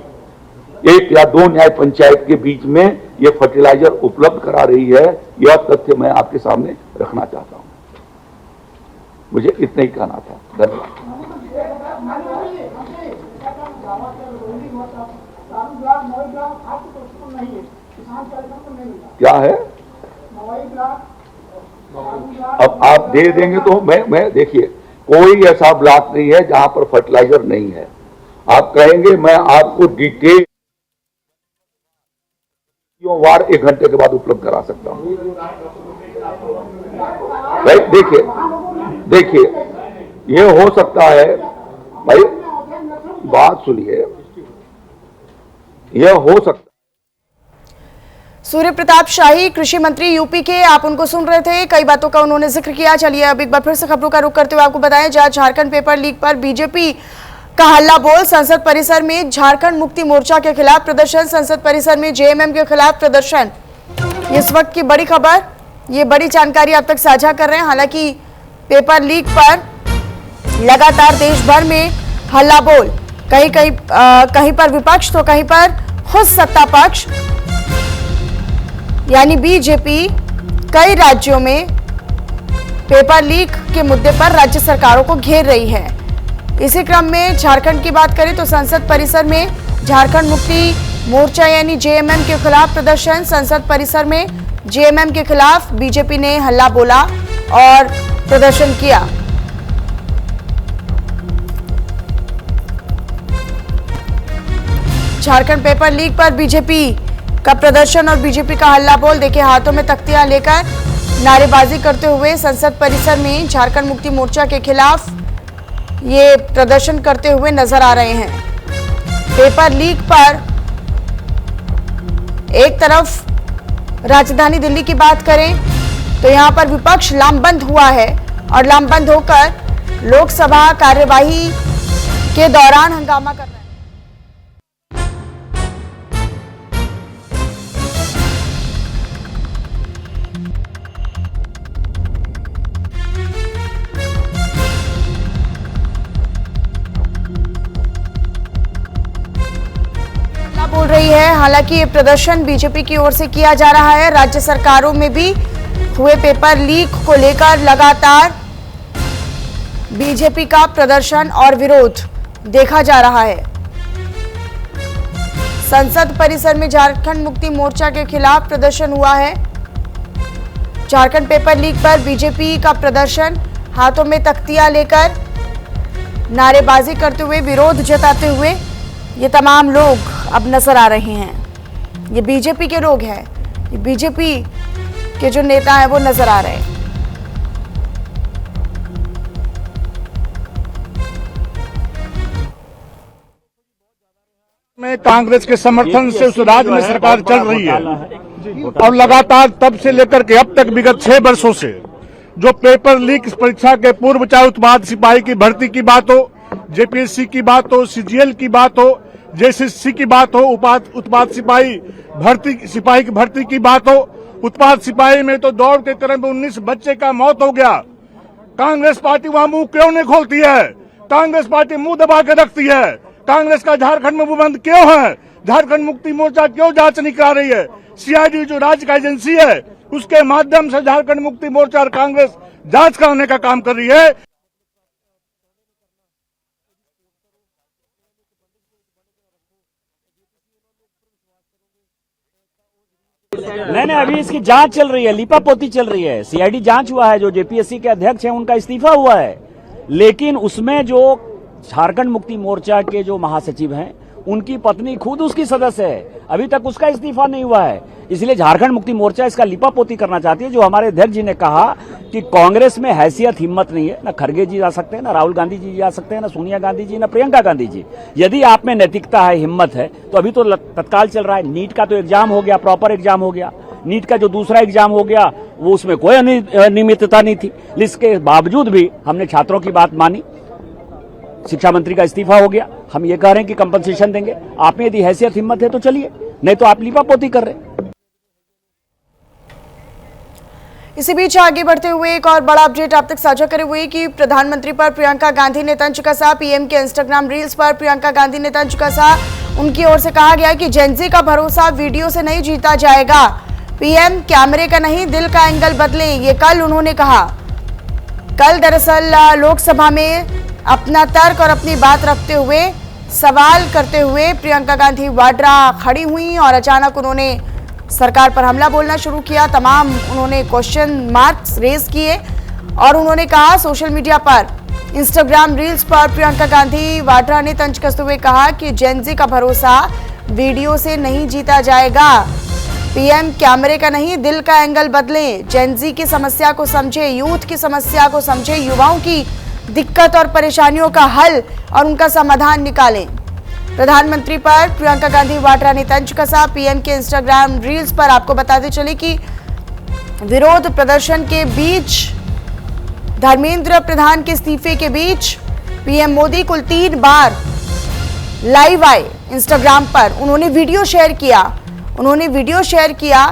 1 या 2 न्याय पंचायत के बीच में यह फर्टिलाइजर उपलब्ध करा रही है। यह तथ्य मैं आपके सामने रखना चाहता हूं। मुझे इतना ही कहना था। धन्यवाद। क्या है? अब आप दे देंगे तो मैं देखिए, कोई ऐसा ब्लॉक नहीं है जहां पर फर्टिलाइजर नहीं है। आप कहेंगे मैं आपको डिटेल वार 1 घंटे के बाद उपलब्ध करा सकता हूं। देखिए ये हो सकता है भाई, बात सुनिए, यह हो सकता। सूर्य प्रताप शाही कृषि मंत्री यूपी के, आप उनको सुन रहे थे। कई बातों का उन्होंने जिक्र किया। चलिए अब एक बार फिर से खबरों का रुख करते हुए आपको बताएं, जहां झारखंड पेपर लीक पर बीजेपी का हल्ला बोल। संसद परिसर में झारखंड मुक्ति मोर्चा के खिलाफ प्रदर्शन, संसद परिसर में जेएमएम के खिलाफ प्रदर्शन। इस वक्त की बड़ी खबर, ये बड़ी जानकारी आप तक साझा कर रहे हैं। हालांकि पेपर लीक पर लगातार देश भर में हल्ला बोल, कहीं पर विपक्ष तो कहीं पर खुद सत्ता पक्ष यानी बीजेपी कई राज्यों में पेपर लीक के मुद्दे पर राज्य सरकारों को घेर रही है। इसी क्रम में झारखंड की बात करें तो संसद परिसर में झारखंड मुक्ति मोर्चा यानी जेएमएम के खिलाफ प्रदर्शन। संसद परिसर में जेएमएम के खिलाफ बीजेपी ने हल्ला बोला और प्रदर्शन किया। झारखंड पेपर लीक पर बीजेपी का प्रदर्शन और बीजेपी का हल्ला बोल। देखिए, हाथों में तख्तियां लेकर नारेबाजी करते हुए संसद परिसर में झारखंड मुक्ति मोर्चा के खिलाफ ये प्रदर्शन करते हुए नजर आ रहे हैं। पेपर लीक पर एक तरफ राजधानी दिल्ली की बात करें तो यहां पर विपक्ष लामबंद हुआ है और लामबंद होकर लोकसभा कार्यवाही के दौरान हंगामा कर रहा है। बोल रही है। हालांकि ये प्रदर्शन बीजेपी की ओर से किया जा रहा है। राज्य सरकारों में भी हुए पेपर लीक को लेकर लगातार बीजेपी का प्रदर्शन और विरोध देखा जा रहा है। संसद परिसर में झारखंड मुक्ति मोर्चा के खिलाफ प्रदर्शन हुआ है। झारखंड पेपर लीक पर बीजेपी का प्रदर्शन, हाथों में तख्तियां लेकर नारेबाजी करते हुए, विरोध जताते हुए ये तमाम लोग अब नजर आ रहे हैं। ये बीजेपी के लोग हैं, ये बीजेपी के जो नेता हैं वो नजर आ रहे हैं। में कांग्रेस के समर्थन से उस राज्य में सरकार चल रही है और लगातार तब से लेकर के अब तक विगत 6 वर्षों से जो पेपर लीक परीक्षा के पूर्व, चाहे उत्पाद सिपाही की भर्ती की बात हो, जेपीएससी की बात हो, सीजीएल की बात हो, जेसीसी की बात हो, उत्पाद सिपाही की भर्ती की बात हो, उत्पाद सिपाही में तो दौड़ के क्रम में 19 बच्चे का मौत हो गया। कांग्रेस पार्टी वहां मुंह क्यों नहीं खोलती है? कांग्रेस पार्टी मुंह दबा के रखती है। कांग्रेस का झारखंड में मुंह बंद क्यों है? झारखंड मुक्ति मोर्चा क्यों जांच नहीं करा रही है? सीआईडी जो राज्य का एजेंसी है उसके माध्यम से झारखंड मुक्ति मोर्चा और कांग्रेस जांच कराने का काम कर रही है। नहीं, अभी इसकी जांच चल रही है, लीपापोती चल रही है। सीआईडी जांच हुआ है, जो जेपीएससी के अध्यक्ष हैं उनका इस्तीफा हुआ है, लेकिन उसमें जो झारखंड मुक्ति मोर्चा के जो महासचिव हैं उनकी पत्नी खुद उसकी सदस्य है, अभी तक उसका इस्तीफा नहीं हुआ है। इसलिए झारखंड मुक्ति मोर्चा इसका लीपापोती करना चाहती है। जो हमारे अध्यक्ष जी ने कहा कि कांग्रेस में हैसियत, हिम्मत नहीं है, ना खड़गे जी जा सकते हैं, ना राहुल गांधी जी जा सकते हैं, ना सोनिया गांधी जी, ना प्रियंका गांधी जी। यदि आप में नैतिकता है, हिम्मत है, तो अभी तो तत्काल चल रहा है। नीट का तो एग्जाम हो गया, प्रॉपर एग्जाम हो गया। नीट का जो दूसरा एग्जाम हो गया वो उसमें कोई अनियमितता नहीं थी। इसके बावजूद भी हमने छात्रों की बात मानी, शिक्षा मंत्री का इस्तीफा हो गया। हम ये कह रहे हैं कि कंपनसेशन देंगे। आप में यदि हैसियत, हिम्मत है तो चलिए, नहीं तो आप लीपापोती कर रहे हैं। इसी बीच आगे बढ़ते हुए एक और बड़ा अपडेट आप तक साझा करे हुए कि प्रधानमंत्री पर प्रियंका गांधी ने तंज कसा। पीएम के इंस्टाग्राम रील्स पर प्रियंका गांधी ने तंज कसा। उनकी ओर से कहा गया कि जेनजी का भरोसा वीडियो से नहीं जीता जाएगा। पीएम कैमरे का नहीं, दिल का एंगल बदले, ये कल उन्होंने कहा। कल दरअसल लोकसभा में अपना तर्क और अपनी बात रखते हुए, सवाल करते हुए प्रियंका गांधी वाड्रा खड़ी हुई और अचानक उन्होंने सरकार पर हमला बोलना शुरू किया। तमाम उन्होंने क्वेश्चन मार्क्स रेज किए और उन्होंने कहा, सोशल मीडिया पर इंस्टाग्राम रील्स पर प्रियंका गांधी वाड्रा ने तंज कसते हुए कहा कि जेनजी का भरोसा वीडियो से नहीं जीता जाएगा। पीएम कैमरे का नहीं, दिल का एंगल बदलें, जेनजी की समस्या को समझे, यूथ की समस्या को समझे, युवाओं की दिक्कत और परेशानियों का हल और उनका समाधान निकालें। प्रधानमंत्री पर प्रियंका गांधी वाड्रा ने तंज कसा। पीएम के इंस्टाग्राम रील्स पर आपको बताते चले कि विरोध प्रदर्शन के बीच, धर्मेंद्र प्रधान के इस्तीफे के बीच पीएम मोदी कुल 3 बार लाइव आए इंस्टाग्राम पर। उन्होंने वीडियो शेयर किया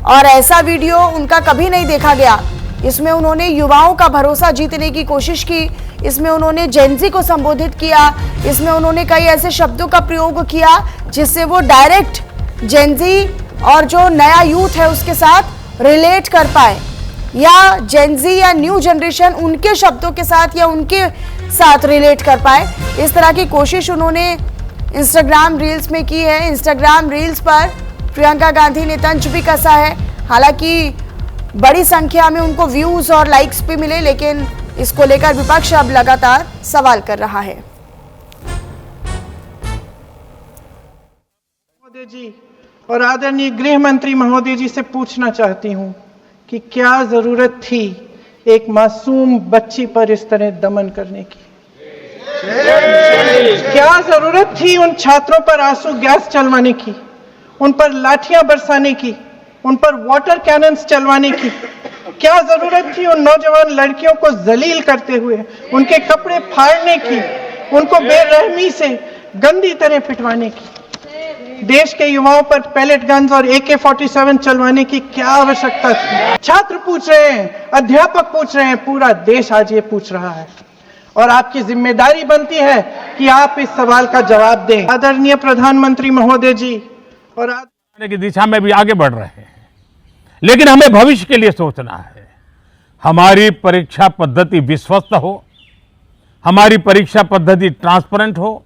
और ऐसा वीडियो उनका कभी नहीं देखा गया। इसमें उन्होंने युवाओं का भरोसा जीतने की कोशिश की, इसमें उन्होंने जेनजी को संबोधित किया, इसमें उन्होंने कई ऐसे शब्दों का प्रयोग किया जिससे वो डायरेक्ट जेनजी और जो नया यूथ है उसके साथ रिलेट कर पाए, या जेनजी या न्यू जनरेशन उनके शब्दों के साथ या उनके साथ रिलेट कर पाए। इस तरह की कोशिश उन्होंने इंस्टाग्राम रील्स में की है। इंस्टाग्राम रील्स पर प्रियंका गांधी ने तंज भी कसा है। हालांकि बड़ी संख्या में उनको व्यूज और लाइक्स भी मिले, लेकिन इसको लेकर विपक्ष अब लगातार सवाल कर रहा है। मोदी जी, और आदरणीय गृह मंत्री महोदय जी से पूछना चाहती हूं कि क्या जरूरत थी एक मासूम बच्ची पर इस तरह दमन करने की? क्या जरूरत थी उन छात्रों पर आंसू गैस चलवाने की, उन पर लाठियां बरसाने की, उन पर वाटर कैनन्स चलवाने की? क्या जरूरत थी उन नौजवान लड़कियों को जलील करते हुए उनके कपड़े फाड़ने की, उनको बेरहमी से गंदी तरह पिटवाने की? देश के युवाओं पर पैलेट गन्स और AK-47 चलवाने की क्या आवश्यकता थी? छात्र पूछ रहे हैं, अध्यापक पूछ रहे हैं, पूरा देश आज ये पूछ रहा है और आपकी जिम्मेदारी बनती है कि आप इस सवाल का जवाब दें। आदरणीय प्रधानमंत्री महोदय जी और की दिशा में भी आगे बढ़ रहे हैं, लेकिन हमें भविष्य के लिए सोचना है। हमारी परीक्षा पद्धति विश्वस्त हो, हमारी परीक्षा पद्धति ट्रांसपेरेंट हो,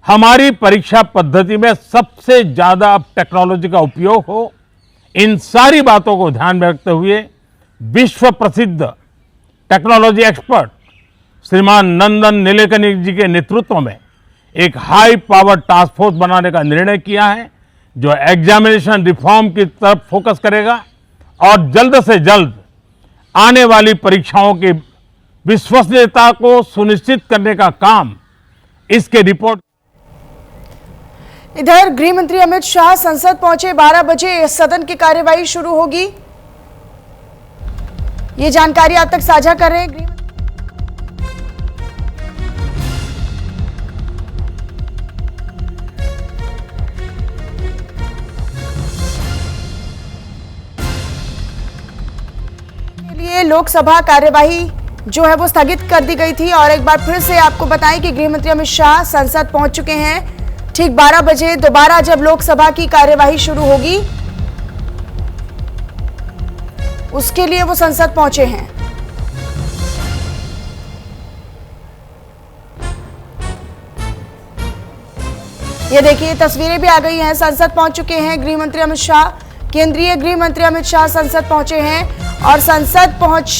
हमारी परीक्षा पद्धति में सबसे ज्यादा टेक्नोलॉजी का उपयोग हो। इन सारी बातों को ध्यान में रखते हुए विश्व प्रसिद्ध टेक्नोलॉजी एक्सपर्ट श्रीमान नंदन नीलेकनी जी के नेतृत्व में एक हाई पावर टास्क फोर्स बनाने का निर्णय किया है, जो एग्जामिनेशन रिफॉर्म की तरफ फोकस करेगा और जल्द से जल्द आने वाली परीक्षाओं की विश्वसनीयता को सुनिश्चित करने का काम इसके रिपोर्ट। इधर गृह मंत्री अमित शाह संसद पहुंचे, 12 बजे सदन की कार्यवाही शुरू होगी। ये जानकारी आप तक साझा कर रहे हैं गृह लिए लोकसभा कार्यवाही जो है वो स्थगित कर दी गई थी। और एक बार फिर से आपको बताएं कि गृह मंत्री अमित शाह संसद पहुंच चुके हैं। ठीक 12 बजे दोबारा जब लोकसभा की कार्यवाही शुरू होगी उसके लिए वो संसद पहुंचे हैं। ये देखिए तस्वीरें भी आ गई हैं, संसद पहुंच चुके हैं गृह मंत्री अमित शाह। केंद्रीय गृह मंत्री अमित शाह संसद पहुंचे हैं और संसद पहुंच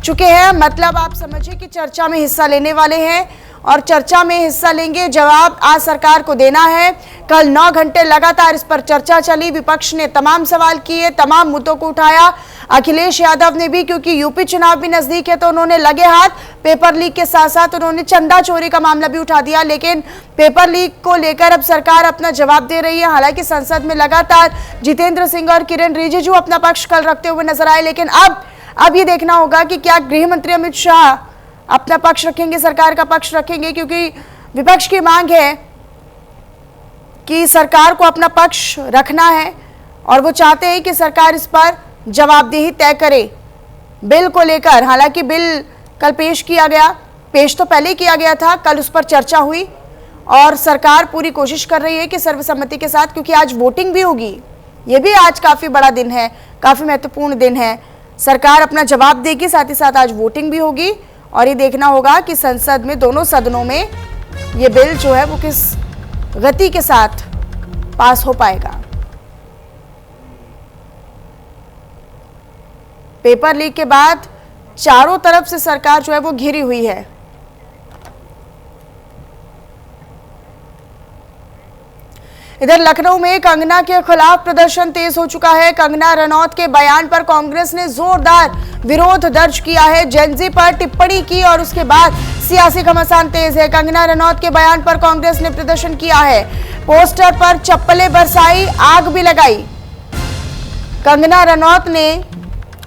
चुके हैं मतलब आप समझिए कि चर्चा में हिस्सा लेने वाले हैं और चर्चा में हिस्सा लेंगे। जवाब आज सरकार को देना है। कल 9 घंटे लगातार इस पर चर्चा चली, विपक्ष ने तमाम सवाल किए, तमाम मुद्दों को उठाया। अखिलेश यादव ने भी, क्योंकि यूपी चुनाव भी नजदीक है तो उन्होंने लगे हाथ पेपर लीक के साथ साथ उन्होंने चंदा चोरी का मामला भी उठा दिया। लेकिन पेपर लीक को लेकर अब सरकार अपना जवाब दे रही है। हालांकि संसद में लगातार जितेंद्र सिंह और किरेन रिजिजू अपना पक्ष कल रखते हुए नजर आए, लेकिन अब ये देखना होगा कि क्या गृह मंत्री अमित शाह अपना पक्ष रखेंगे, सरकार का पक्ष रखेंगे, क्योंकि विपक्ष की मांग है कि सरकार को अपना पक्ष रखना है और वो चाहते हैं कि सरकार इस पर जवाबदेही तय करे बिल को लेकर। हालांकि बिल कल पेश किया गया, पेश तो पहले किया गया था, कल उस पर चर्चा हुई और सरकार पूरी कोशिश कर रही है कि सर्वसम्मति के साथ, क्योंकि आज वोटिंग भी होगी, ये भी आज काफी बड़ा दिन है, काफी महत्वपूर्ण दिन है। सरकार अपना जवाब देगी, साथ ही साथ आज वोटिंग भी होगी और ये देखना होगा कि संसद में दोनों सदनों में ये बिल जो है वो किस गति के साथ पास हो पाएगा। पेपर लीक के बाद चारों तरफ से सरकार जो है वो घिरी हुई है। इधर लखनऊ में कंगना के खिलाफ प्रदर्शन तेज हो चुका है। कंगना रनौत के बयान पर कांग्रेस ने जोरदार विरोध दर्ज किया है, जेनजी पर टिप्पणी की और उसके बाद सियासी घमासान तेज है। कंगना रनौत के बयान पर कांग्रेस ने प्रदर्शन किया है, पोस्टर पर चप्पलें बरसाई, आग भी लगाई। कंगना रनौत ने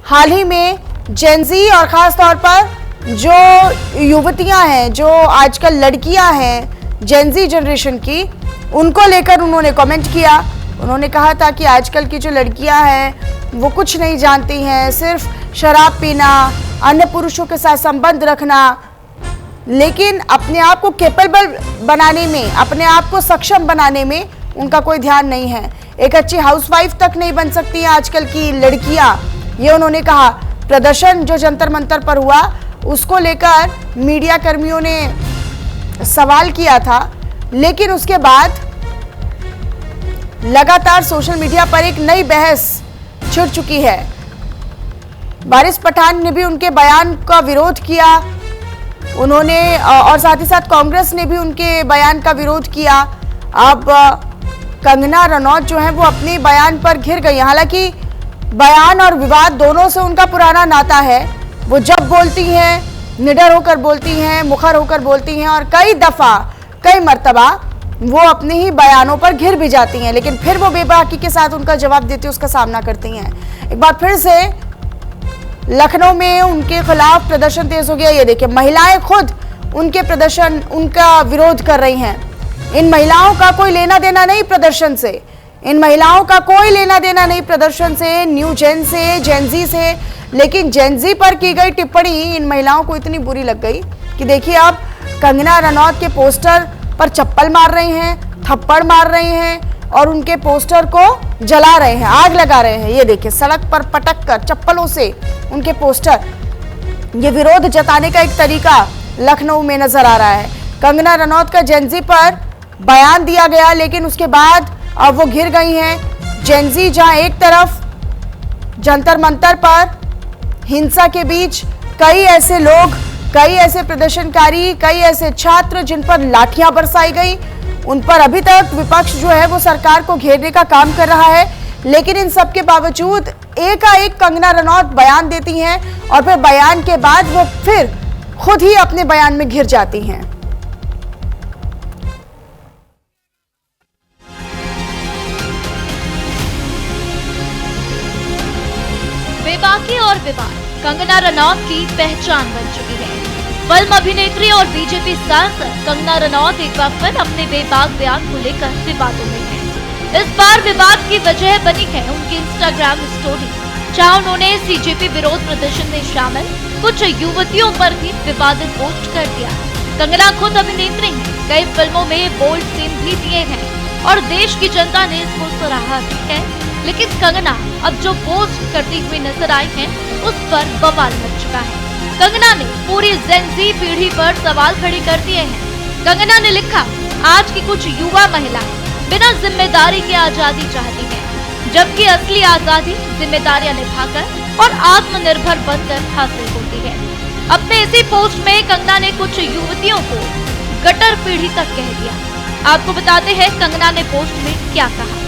हाल ही में जेनजी और खास तौर पर जो युवतियां हैं, जो आजकल लड़कियां हैं जेनजी जनरेशन की, उनको लेकर उन्होंने कमेंट किया। उन्होंने कहा था कि आजकल की जो लड़कियां हैं वो कुछ नहीं जानती हैं, सिर्फ शराब पीना, अन्य पुरुषों के साथ संबंध रखना, लेकिन अपने आप को कैपेबल बनाने में, अपने आप को सक्षम बनाने में उनका कोई ध्यान नहीं है। एक अच्छी हाउसवाइफ तक नहीं बन सकती हैं आजकल की लड़कियां, ये उन्होंने कहा। प्रदर्शन जो जंतर मंतर पर हुआ उसको लेकर मीडिया कर्मियों ने सवाल किया था, लेकिन उसके बाद लगातार सोशल मीडिया पर एक नई बहस छिड़ चुकी है। वारिस पठान ने भी उनके बयान का विरोध किया, उन्होंने और साथ ही साथ कांग्रेस ने भी उनके बयान का विरोध किया। अब कंगना रनौत जो है वो अपने बयान पर घिर गई। हालांकि बयान और विवाद दोनों से उनका पुराना नाता है। वो जब बोलती हैं निडर होकर बोलती हैं, मुखर होकर बोलती हैं और कई दफा कई मर्तबा वो अपने ही बयानों पर घिर भी जाती हैं, लेकिन फिर वो बेबाकी के साथ उनका जवाब देती उसका सामना करती हैं। एक बार फिर से लखनऊ में उनके खिलाफ प्रदर्शन तेज हो गया। ये देखिए, महिलाएं खुद उनके प्रदर्शन, उनका विरोध कर रही हैं। इन महिलाओं का कोई लेना देना नहीं प्रदर्शन से, इन महिलाओं का कोई लेना देना नहीं प्रदर्शन से, न्यू जेन से, जेनजी से। लेकिन जेनजी पर की गई टिप्पणी इन महिलाओं को इतनी बुरी लग गई कि देखिए अब कंगना रनौत के पोस्टर पर चप्पल मार रही हैं, थप्पड़ मार रही हैं और उनके पोस्टर को जला रहे हैं, आग लगा रहे हैं। ये देखिए, सड़क पर पटक कर चप्पलों से उनके पोस्टर, ये विरोध जताने का एक तरीका लखनऊ में नजर आ रहा है। कंगना रनौत का जेनजी पर बयान दिया गया, लेकिन उसके बाद अब वो घिर गई हैं। जेनजी जहां एक तरफ जंतर मंतर पर हिंसा के बीच कई ऐसे लोग, कई ऐसे प्रदर्शनकारी, कई ऐसे छात्र जिन पर लाठियां बरसाई गई, उन पर अभी तक विपक्ष जो है वो सरकार को घेरने का काम कर रहा है। लेकिन इन सब के बावजूद एकाएक कंगना रनौत बयान देती हैं और फिर बयान के बाद वो फिर खुद ही अपने बयान में घिर जाती हैं। बेबाकी और विवाद कंगना रनौत की पहचान बन चुकी है। फिल्म अभिनेत्री और बीजेपी सांसद कंगना रनौत एक बार फिर अपने बेबाक बयान को लेकर विवादों में है। इस बार विवाद की वजह बनी है उनकी इंस्टाग्राम स्टोरी, जहां उन्होंने सीजेपी विरोध प्रदर्शन में शामिल कुछ युवतियों पर भी विवादित पोस्ट कर दिया। कंगना खुद अभिनेत्री हैं, कई फिल्मों में बोल्ड सीन भी दिए हैं और देश की जनता ने इसको सराहा भी है। लेकिन कंगना अब जो पोस्ट करती हुई नजर आई हैं, उस पर बवाल मच चुका है। कंगना ने पूरी जेनजी पीढ़ी पर सवाल खड़े कर दिए हैं। कंगना ने लिखा, आज की कुछ युवा महिलाएं बिना जिम्मेदारी के आजादी चाहती हैं, जबकि असली आजादी जिम्मेदारियां निभाकर और आत्मनिर्भर बनकर हासिल होती है। अपने इसी पोस्ट में कंगना ने कुछ युवतियों को गटर पीढ़ी तक कह दिया। आपको बताते हैं कंगना ने पोस्ट में क्या कहा।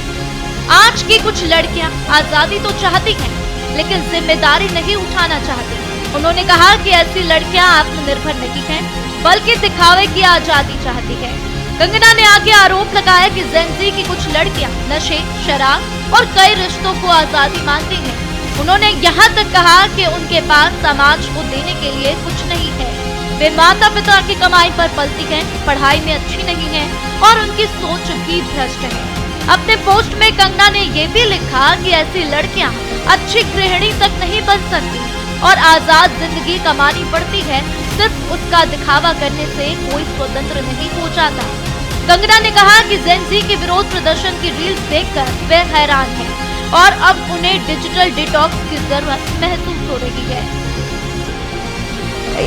आज की कुछ लड़कियां आजादी तो चाहती हैं, लेकिन जिम्मेदारी नहीं उठाना चाहती। उन्होंने कहा कि ऐसी लड़कियां आत्मनिर्भर नहीं हैं, बल्कि दिखावे की आजादी चाहती है। कंगना ने आगे आरोप लगाया कि जेनजी की कुछ लड़कियां नशे, शराब और कई रिश्तों को आजादी मानती हैं। उन्होंने यहाँ तक कहा कि उनके पास समाज को देने के लिए कुछ नहीं है। वे माता पिता की कमाई पर पलती हैं, पढ़ाई में अच्छी नहीं है और उनकी सोच भी भ्रष्ट है। अपने पोस्ट में कंगना ने ये भी लिखा कि ऐसी लड़कियां अच्छी गृहिणी तक नहीं बन सकती और आजाद जिंदगी कमानी पड़ती है। सिर्फ उसका दिखावा करने से कोई स्वतंत्र नहीं हो जाता। कंगना ने कहा कि जेनजी के विरोध प्रदर्शन की रील्स देखकर वे हैरान हैं और अब उन्हें डिजिटल डिटॉक्स की जरूरत महसूस हो रही है।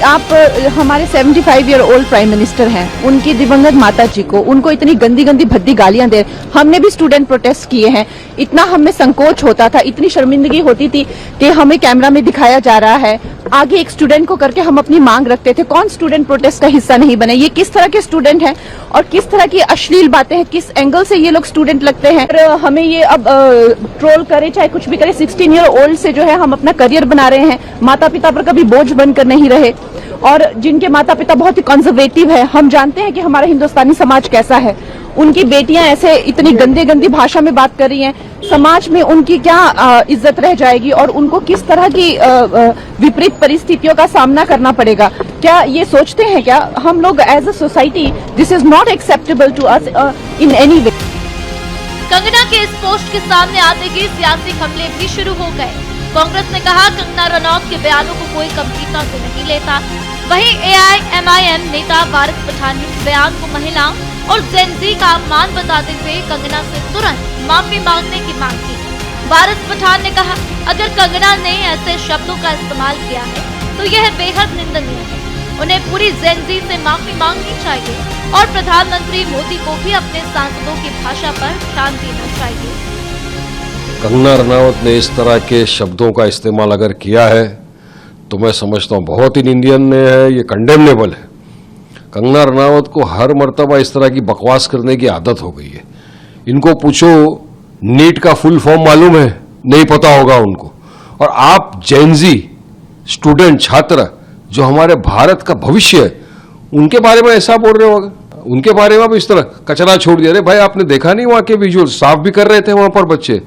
आप हमारे 75 ईयर ओल्ड प्राइम मिनिस्टर हैं, उनकी दिवंगत माता जी को, उनको इतनी गंदी गंदी भद्दी गालियां दे। हमने भी स्टूडेंट प्रोटेस्ट किए हैं, इतना हमें संकोच होता था, इतनी शर्मिंदगी होती थी कि हमें कैमरा में दिखाया जा रहा है, आगे एक स्टूडेंट को करके हम अपनी मांग रखते थे। कौन स्टूडेंट प्रोटेस्ट का हिस्सा नहीं बने? ये किस तरह के स्टूडेंट हैं और किस तरह की अश्लील बातें हैं, किस एंगल से ये लोग स्टूडेंट लगते हैं। हमें ये अब ट्रोल करे चाहे कुछ भी करे, 16 ईयर ओल्ड से जो है हम अपना करियर बना रहे हैं, माता पिता पर कभी बोझ बनकर नहीं रहे और जिनके माता पिता बहुत ही कंजर्वेटिव है। हम जानते हैं कि हमारा हिंदुस्तानी समाज कैसा है। उनकी बेटियां ऐसे इतनी गंदी गंदी भाषा में बात कर रही हैं, समाज में उनकी क्या इज्जत रह जाएगी और उनको किस तरह की विपरीत परिस्थितियों का सामना करना पड़ेगा। क्या ये सोचते हैं क्या हम लोग as a society, this is not acceptable to us in any way. Kangana के इस पोस्ट के सामने आते ही सियासी हमले भी शुरू हो गए। कांग्रेस ने कहा कंगना रनौत के बयानों को कोई गंभीरता से नहीं लेता। वहीं AIMIM नेता वारिस पठान ने बयान को महिलाओं और जेनजी का अपमान बताते हुए कंगना से तुरंत माफी मांगने की मांग की। वारिस पठान ने कहा, अगर कंगना ने ऐसे शब्दों का इस्तेमाल किया है तो यह बेहद निंदनीय है। उन्हें पूरी जेनजी से माफी मांगनी चाहिए और प्रधानमंत्री मोदी को भी अपने सांसदों की भाषा पर ध्यान देना चाहिए। कंगना रनौत ने इस तरह के शब्दों का इस्तेमाल अगर किया है तो मैं समझता हूँ बहुत ही निंदनीय है, ये कंडेमनेबल है। कंगना रनौत को हर मर्तबा इस तरह की बकवास करने की आदत हो गई है। इनको पूछो नीट का फुल फॉर्म मालूम है? नहीं पता होगा उनको। और आप जेनजी स्टूडेंट छात्र जो हमारे भारत का भविष्य है, उनके बारे में ऐसा बोल रहे होगा, उनके बारे में आप इस तरह कचरा छोड़ दिया। अरे भाई, आपने देखा नहीं वहां के विजुअल, साफ भी कर रहे थे वहां पर बच्चे।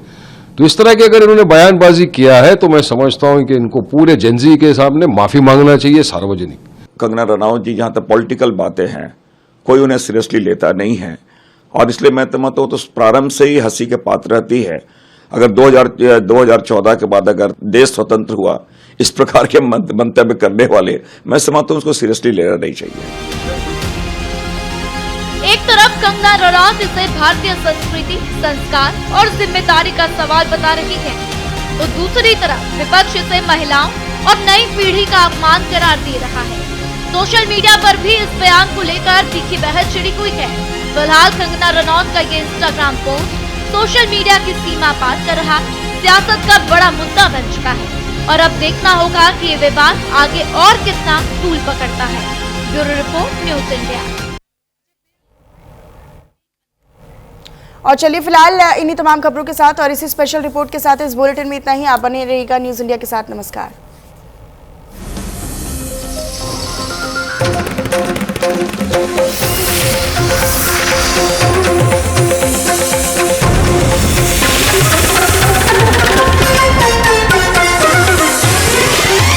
तो इस तरह की अगर इन्होंने बयानबाजी किया है तो मैं समझता हूं कि इनको पूरे जेनजी के सामने माफी मांगना चाहिए सार्वजनिक। कंगना रनौत जी जहां तक पॉलिटिकल बातें हैं, कोई उन्हें सीरियसली लेता नहीं है, और इसलिए मैं तो प्रारंभ से ही हंसी के पात्र रहती है। अगर 2014 के बाद अगर देश स्वतंत्र हुआ, इस प्रकार के मंतव्य करने वाले, मैं समझता हूं उसको सीरियसली लेना नहीं चाहिए। एक तरफ कंगना रनौत इसे भारतीय संस्कृति, संस्कार और जिम्मेदारी का सवाल बता रही है, तो दूसरी तरफ विपक्ष इसे महिलाओं और नई पीढ़ी का अपमान करार दे रहा है। सोशल मीडिया पर भी इस बयान को लेकर तीखी बहस छिड़ी हुई है। फिलहाल कंगना रनौत का ये इंस्टाग्राम पोस्ट सोशल मीडिया की सीमा पार कर रहा सियासत का बड़ा मुद्दा बन चुका है, और अब देखना होगा कि ये विवाद आगे और कितना तूल पकड़ता है। Bureau report, news India. और चलिए फिलहाल इन्हीं तमाम खबरों के साथ और इसी स्पेशल रिपोर्ट के साथ इस बुलेटिन में इतना ही। आप बने रहिएगा न्यूज इंडिया के साथ। नमस्कार।